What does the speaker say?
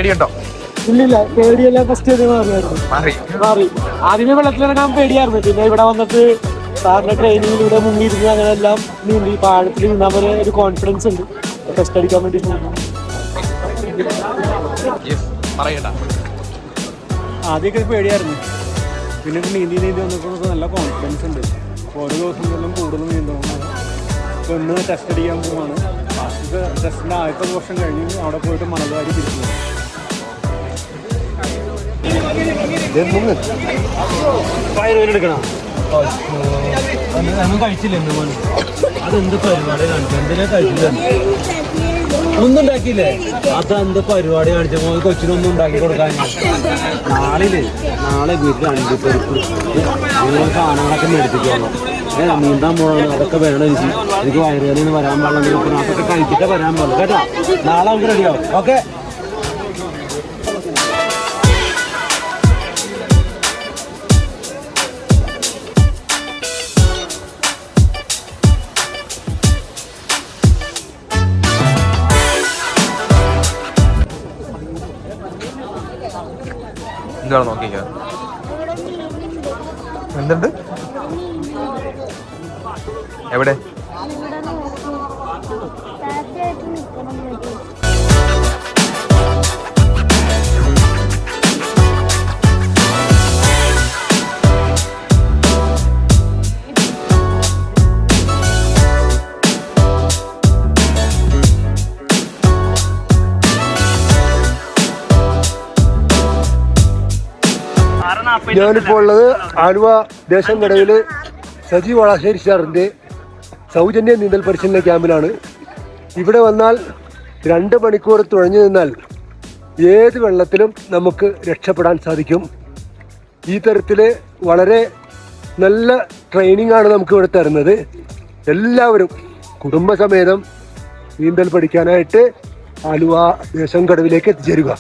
പേടിയുണ്ടോ? ഇല്ലില്ല, പേടിയെല്ലാം ഫസ്റ്റ് മാറി. ആദ്യമേ വെള്ളത്തിലിറങ്ങാൻ പേടിയായിരുന്നു. പിന്നെ ഇവിടെ വന്നിട്ട് സാറിന്റെ ട്രെയിനിങ്ങിലൂടെ മുങ്ങിയിരുന്ന് അങ്ങനെല്ലാം നീന്തി പാഴത്തിൽ നീന്താൻ പോലെ ഒരു കോൺഫിഡൻസ് ഉണ്ട്. ടെസ്റ്റ് അടിക്കാൻ വേണ്ടി ആദ്യമൊക്കെ പേടിയായിരുന്നു. പിന്നെ നീന്തി വന്നപ്പോൾ നല്ല കോൺഫിഡൻസ് ഉണ്ട്. ഓരോ ദിവസങ്ങളിലും കൂടുതൽ നീന്തണം. ഒന്ന് ടെസ്റ്റ് അടിക്കാൻ പോവാണ്. ഫസ്റ്റ് ടെസ്റ്റിൻ്റെ ആദ്യത്തെ വർഷം കഴിഞ്ഞ് അവിടെ പോയിട്ട് മണൽവാരി തിരിച്ചു. എടുക്കണം ഒന്നും കഴിച്ചില്ല. അതെന്ത് പരിപാടി കാണിച്ചു? എന്തിനാ കഴിച്ചില്ല? ഒന്നും ഉണ്ടാക്കിയില്ലേ? അതെന്ത് പരിപാടി കാണിച്ചപ്പോൾ കൊച്ചിനൊന്നും ഉണ്ടാക്കി കൊടുക്കാൻ. നാളെ വീട്ടിൽ അണ്ടിപ്പരിപ്പ് അങ്ങനെ സാധനങ്ങളൊക്കെ മേടിപ്പിക്കണം. നീന്താൻ പോകണം. അതൊക്കെ വേണം. എനിക്ക് വയറുവേദന വരാൻ പാടില്ല. അതൊക്കെ കഴിച്ചിട്ടേ വരാൻ പാടില്ല കേട്ടോ. നാളെ നമുക്ക് റെഡിയാവും. ഓക്കെ. എന്താണ് നോക്കിക്കോ? എന്തുണ്ട്? എവിടെ? ഞാനിപ്പോൾ ഉള്ളത് ആലുവ ദേശം കടവില് സജി വളാശ്ശേരി സാറിൻ്റെ സൗജന്യ നീന്തൽ പരിശീലന ക്യാമ്പിലാണ്. ഇവിടെ വന്നാൽ 2 മണിക്കൂർ തുഴഞ്ഞു നിന്നാൽ ഏത് വെള്ളത്തിലും നമുക്ക് രക്ഷപ്പെടാൻ സാധിക്കും. ഈ തരത്തിൽ വളരെ നല്ല ട്രെയിനിങ് ആണ് നമുക്ക് ഇവിടെ തരുന്നത്. എല്ലാവരും കുടുംബസമേതം നീന്തൽ പഠിക്കാനായിട്ട് ആലുവ ദേശം കടവിലേക്ക് എത്തിച്ചേരുക.